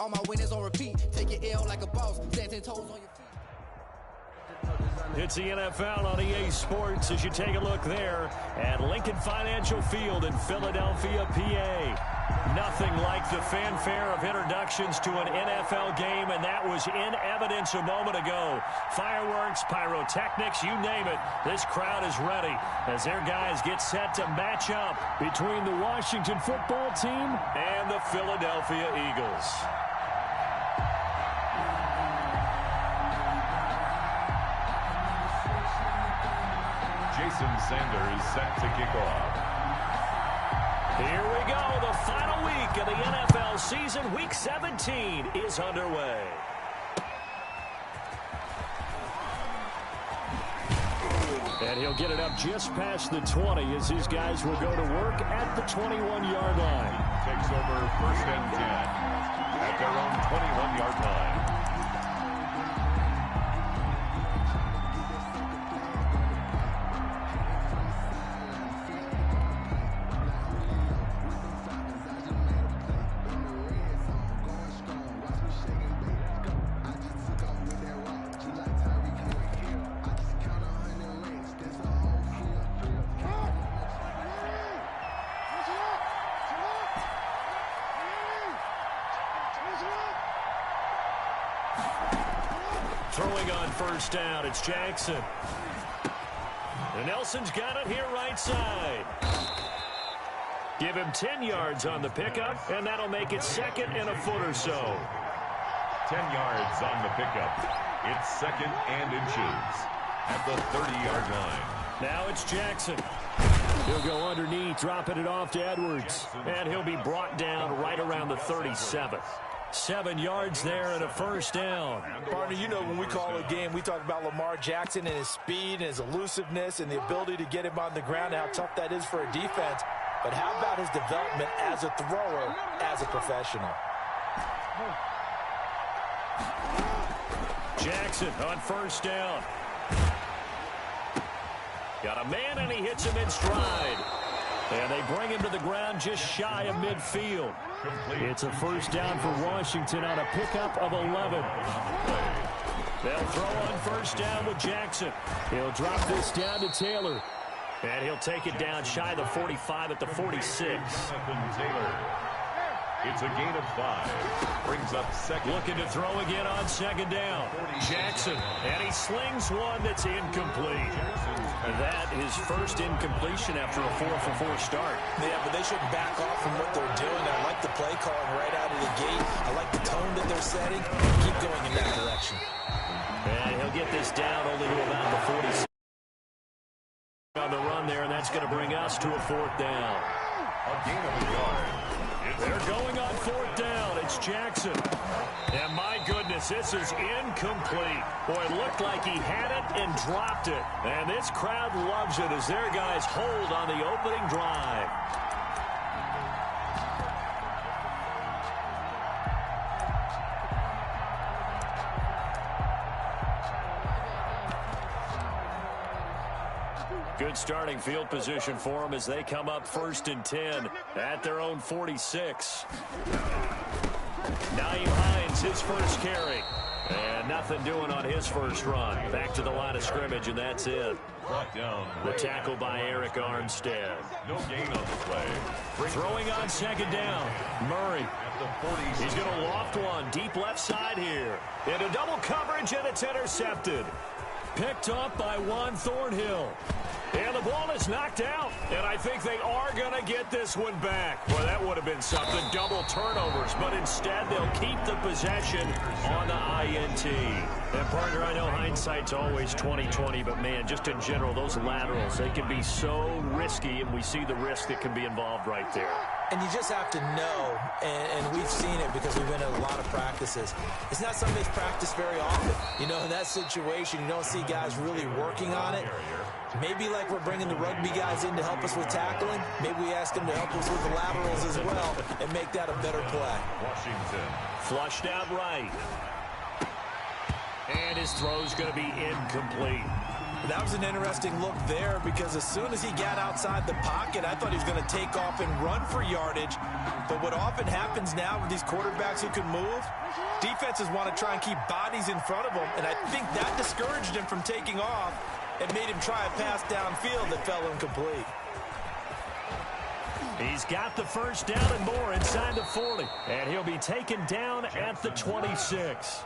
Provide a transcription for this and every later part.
All my winners on repeat. Take your L like a boss. Stand 10 toes on your feet. It's the NFL on EA Sports as you take a look there at Lincoln Financial Field in Philadelphia, PA. Nothing like the fanfare of introductions to an NFL game, and that was in evidence a moment ago. Fireworks, pyrotechnics, you name it. This crowd is ready as their guys get set to match up between the Washington football team and the Philadelphia Eagles. Jason Sanders set to kick off. Here we go. The final week of the NFL season. Week 17 is underway. And he'll get it up just past the 20 as his guys will go to work at the 21-yard line. Takes over 1st and 10 at their own 21-yard line. Throwing on 1st down, it's Jackson. And Nelson's got it here right side. Give him 10 yards on the pickup, and that'll make it 2nd and a foot or so. 10 yards on the pickup. It's 2nd and inches at the 30-yard line. Now it's Jackson. He'll go underneath, dropping it off to Edwards. And he'll be brought down right around the 37. 7 yards there and a 1st down. Partner, you know when we call a game, we talk about Lamar Jackson and his speed and his elusiveness and the ability to get him on the ground and how tough that is for a defense. But how about his development as a thrower, as a professional? Jackson on 1st down. Got a man and he hits him in stride. And they bring him to the ground just shy of midfield. It's a 1st down for Washington on a pickup of 11. They'll throw on 1st down with Jackson. He'll drop this down to Taylor. And he'll take it down shy of the 45 at the 46. It's a gain of 5. Brings up 2nd. Looking to throw again on 2nd down. Jackson. And he slings one that's incomplete. That is 1st incompletion after a 4-for-4 start. Yeah, but they shouldn't back off from what they're doing. I like the play calling right out of the gate. I like the tone that they're setting. Keep going in that direction. And he'll get this down only to about the 46 on the run there, and that's going to bring us to a 4th down. A gain of a yard. They're going on 4th down. It's Jackson. And my goodness, this is incomplete. Boy, it looked like he had it and dropped it. And this crowd loves it as their guys hold on the opening drive. Good starting field position for them as they come up 1st and 10 at their own 46. Naeem Hines, his 1st carry. And nothing doing on his 1st run. Back to the line of scrimmage, and that's it. Brought down. The tackle by Eric Armstead. No gain on the play. Throwing on 2nd down. Murray. He's going to loft one deep left side here. Into double coverage, and it's intercepted. Picked up by Juan Thornhill. And the ball is knocked out. And I think they are going to get this one back. Boy, that would have been something. Double turnovers. But instead, they'll keep the possession on the INT. And, partner, I know hindsight's always 20/20. But, man, just in general, those laterals, they can be so risky. And we see the risk that can be involved right there. And you just have to know, and we've seen it because we've been at a lot of practices. It's not something that's practiced very often. You know, in that situation, you don't see guys really working on it. Maybe like we're bringing the rugby guys in to help us with tackling. Maybe we ask them to help us with the laterals as well and make that a better play. Washington. Flushed out right. And his throw's going to be incomplete. That was an interesting look there because as soon as he got outside the pocket, I thought he was going to take off and run for yardage. But what often happens now with these quarterbacks who can move, defenses want to try and keep bodies in front of them, and I think that discouraged him from taking off and made him try a pass downfield that fell incomplete. He's got the first down and more inside the 40. And he'll be taken down at the 26.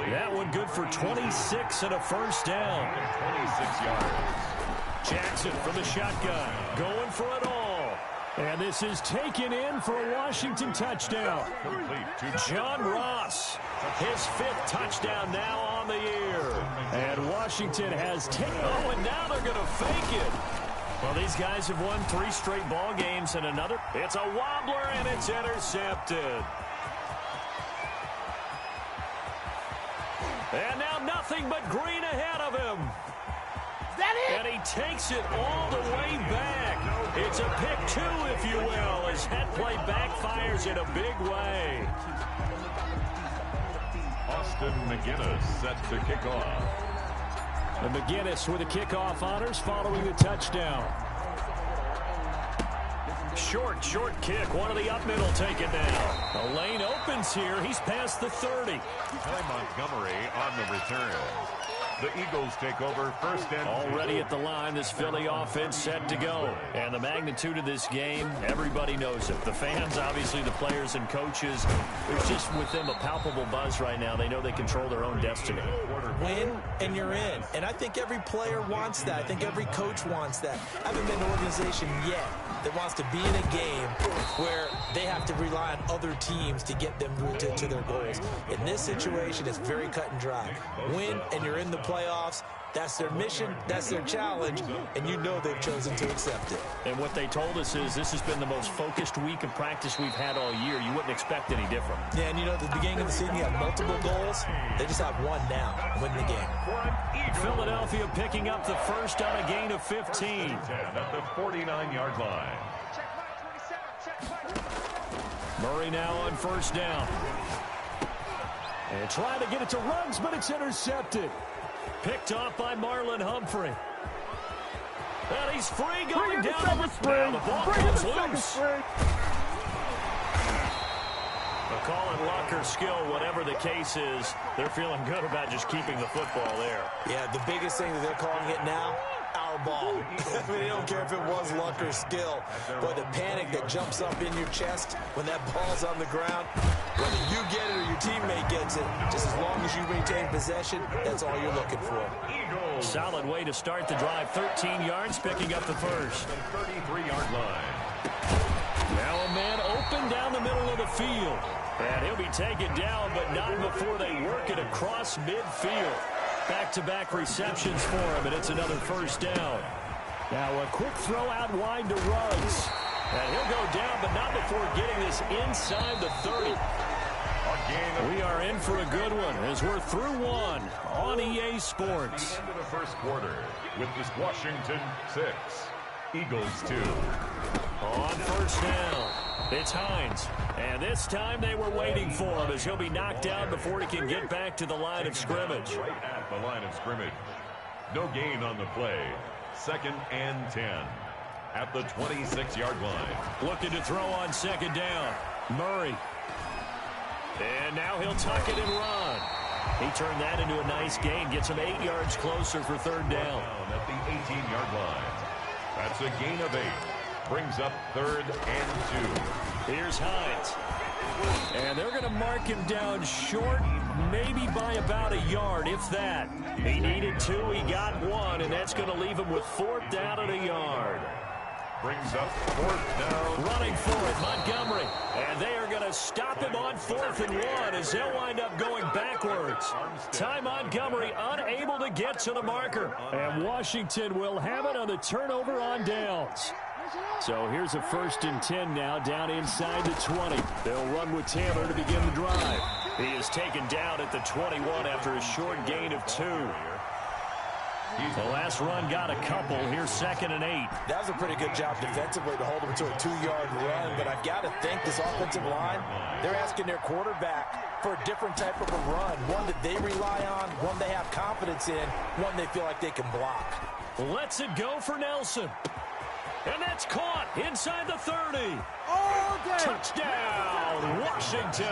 That one good for 26 and a first down. 26 yards. Jackson from the shotgun, going for it all. And this is taken in for a Washington touchdown. John Ross, his 5th touchdown now on the year. And Washington has taken, oh, and now they're going to fake it. Well, these guys have won 3 straight ball games and another. It's a wobbler, and it's intercepted. And now nothing but green ahead of him. Is that it? And he takes it all the way back. It's a pick 2, if you will, as head play backfires in a big way. Austin McGinnis set to kick off. And McGinnis with the kickoff honors following the touchdown. Short kick. One of the up middle taken now. The lane opens here. He's past the 30. Ty Montgomery on the return. The Eagles take over first and already at the line, this Philly offense set to go. And the magnitude of this game, everybody knows it. The fans, obviously the players and coaches, there's just with them a palpable buzz right now. They know they control their own destiny. Win and you're in. And I think every player wants that. I think every coach wants that. I haven't been an organization yet that wants to be in a game where they have to rely on other teams to get them to their goals. In this situation, it's very cut and dry. Win and you're in the playoffs. That's their mission, that's their challenge, and you know they've chosen to accept it. And what they told us is this has been the most focused week of practice we've had all year. You wouldn't expect any different. Yeah, and you know, at the beginning of the season, you have multiple goals. They just have one now, win the game. Philadelphia picking up the first on a gain of 15. At the 49-yard line. Murray now on first down. And trying to get it to Ruggs, but it's intercepted. Picked off by Marlon Humphrey. And he's free going down. Now the ball comes loose. Call it luck or skill, whatever the case is, they're feeling good about just keeping the football there. Yeah, the biggest thing that they're calling it now, our ball. I mean, they don't care if it was luck or skill. But the panic that jumps up in your chest when that ball's on the ground, whether you get it or your teammate gets it, just as long as you maintain possession, that's all you're looking for. Solid way to start the drive. 13 yards, picking up the first. 33-yard line. Now a man open down the middle of the field. And he'll be taken down, but not before they work it across midfield. Back-to-back receptions for him, and it's another first down. Now a quick throw out wide to Ruggs. And he'll go down, but not before getting this inside the 30. We are in for a good one as we're through one on EA Sports. At the end of the first quarter with this Washington 6, Eagles 2. On first down, it's Hines. And this time they were waiting for him as he'll be knocked down before he can get back to the line of scrimmage. Right at the line of scrimmage. No gain on the play. 2nd and 10 at the 26-yard line. Looking to throw on second down. Murray. And now he'll tuck it and run. He turned that into a nice gain. Gets him 8 yards closer for third down. At the 18-yard line. That's a gain of 8. Brings up 3rd and 2. Here's Hines. And they're going to mark him down short, maybe by about a yard, if that. He needed 2, he got 1, and that's going to leave him with 4th down and a yard. Brings up 4th down. Running for it, Montgomery. And they are going to stop him on 4th and 1 as they'll wind up going backwards. Ty Montgomery unable to get to the marker. And Washington will have it on the turnover on downs. So here's a 1st and 10 now down inside the 20. They'll run with Taylor to begin the drive. He is taken down at the 21 after a short gain of 2. The last run got a couple. Here's 2nd and 8. That was a pretty good job defensively to hold him to a 2-yard run, but I've got to think this offensive line, they're asking their quarterback for a different type of a run, one that they rely on, one they have confidence in, one they feel like they can block. Lets it go for Nelson. And that's caught inside the 30. Touchdown, Washington.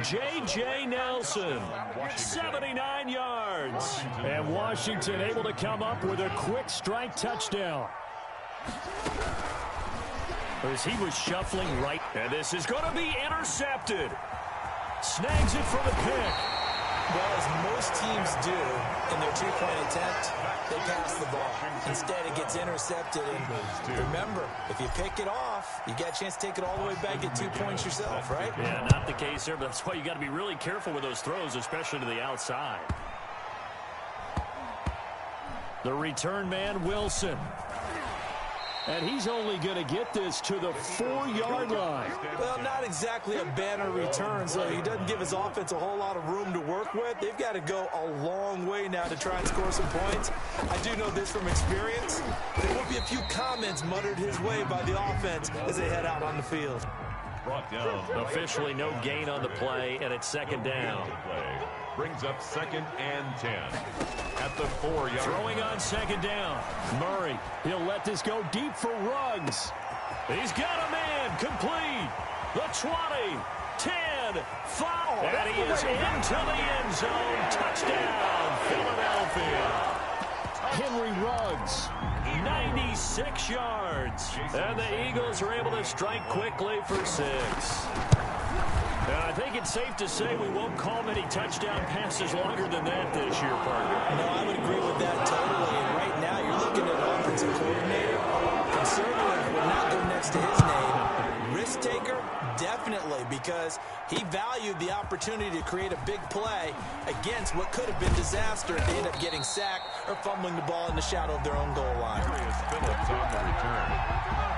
J.J. Nelson, 79 yards. And Washington able to come up with a quick strike touchdown. As he was shuffling right. And this is going to be intercepted. Snags it for the pick. Well, as most teams do in their two-point attempt, they pass the ball. Instead, it gets intercepted. And remember, if you pick it off, you got a chance to take it all the way back, get 2 points yourself, right? Yeah, not the case there, but that's why you got to be really careful with those throws, especially to the outside. The return man, Wilson. And he's only going to get this to the 4-yard line. Well, not exactly a banner return, so he doesn't give his offense a whole lot of room to work with. They've got to go a long way now to try and score some points. I do know this from experience. There will be a few comments muttered his way by the offense as they head out on the field. Brought down. Officially no gain on the play, and it's second down. Brings up 2nd and 10 at the 4-yard. Throwing on second down. Murray, he'll let this go deep for Ruggs. He's got a man complete. The 20, 10, 5. And he is into the end zone. Touchdown, Philadelphia. Henry Ruggs, 96 yards. And the Eagles are able to strike quickly for 6. I think it's safe to say we won't call many touchdown passes longer than that this year, partner. No, I would agree with that totally. And right now, you're looking at offensive coordinator. Conservative would not go next to his name. Risk taker, definitely, because he valued the opportunity to create a big play against what could have been disaster if they end up getting sacked or fumbling the ball in the shadow of their own goal line. Phillips on the return.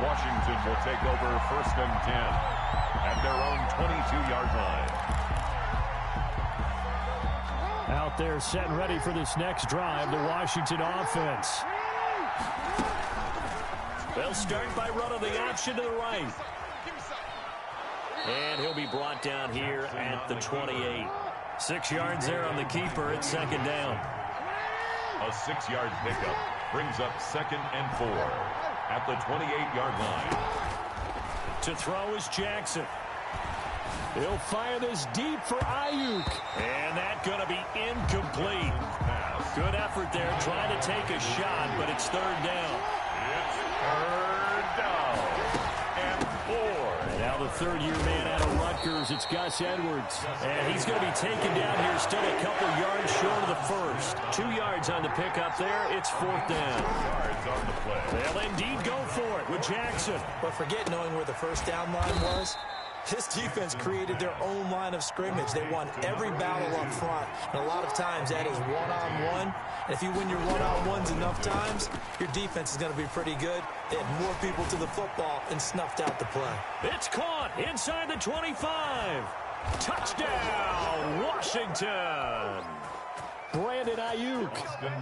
Washington will take over 1st and 10. At their own 22-yard line. Out there set and ready for this next drive, the Washington offense. They'll start by running the option to the right. And he'll be brought down here at the 28. 6 yards there on the keeper at second down. A 6-yard pickup brings up 2nd and 4 at the 28-yard line. To throw is Jackson. He'll fire this deep for Ayuk. And that's going to be incomplete. Good effort there trying to take a shot, but it's 3rd down. It's 3rd down and 4. And now the 3rd-year man out of Rutgers, it's Gus Edwards. And he's going to be taken down here still a couple yards short of the first. 2 yards on the pickup there. It's 4th down. Yards on the play. They'll indeed go for it with Jackson. But forget knowing where the first down line was. This defense created their own line of scrimmage. They won every battle up front. And a lot of times that is one-on-one. And if you win your one-on-ones enough times, your defense is going to be pretty good. They had more people to the football and snuffed out the play. It's caught inside the 25. Touchdown, Washington. Brandon Ayuk,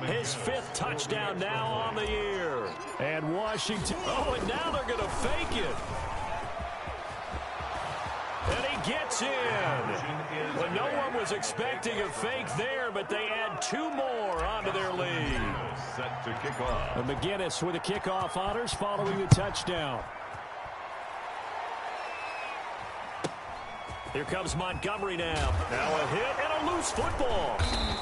his 5th touchdown now on the year. And Washington, oh, and now they're going to fake it. And he gets in. Well, no one was expecting a fake there, but they add 2 more onto their lead. Set to kick off. And McGinnis with the kickoff honors following the touchdown. Here comes Montgomery now. Now a hit and a loose football.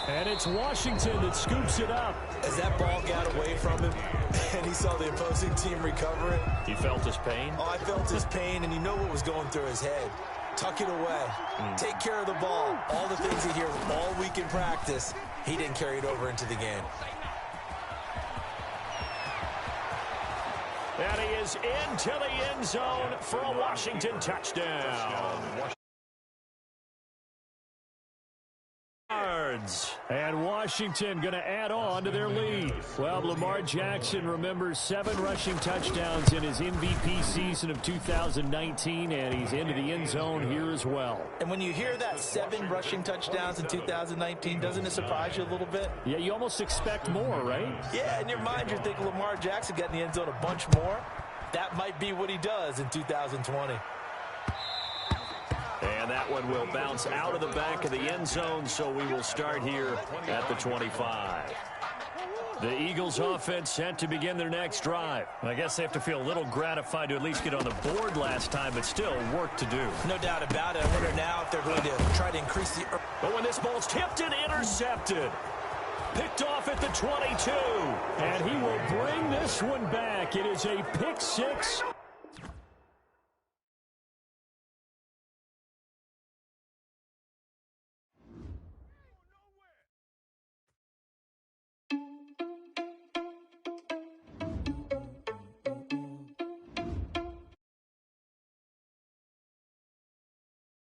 And it's Washington that scoops it up. As that ball got away from him and he saw the opposing team recover it. He felt his pain? Oh, I felt his pain, and you know what was going through his head. Tuck it away. Take care of the ball. All the things he hears all week in practice, he didn't carry it over into the game. And he is into the end zone for a Washington touchdown. And Washington going to add on to their lead. Well, Lamar Jackson remembers 7 rushing touchdowns in his MVP season of 2019, and he's into the end zone here as well. And when you hear that 7 rushing touchdowns in 2019, doesn't it surprise you a little bit? Yeah, you almost expect more, right? Yeah, in your mind, you're thinking Lamar Jackson got in the end zone a bunch more. That might be what he does in 2020. And that one will bounce out of the back of the end zone, so we will start here at the 25. The Eagles offense set to begin their next drive. I guess they have to feel a little gratified to at least get on the board last time, but still work to do. No doubt about it. I wonder now if they're going to try to increase the... But when this ball's tipped and intercepted. Picked off at the 22. And he will bring this one back. It is a pick six.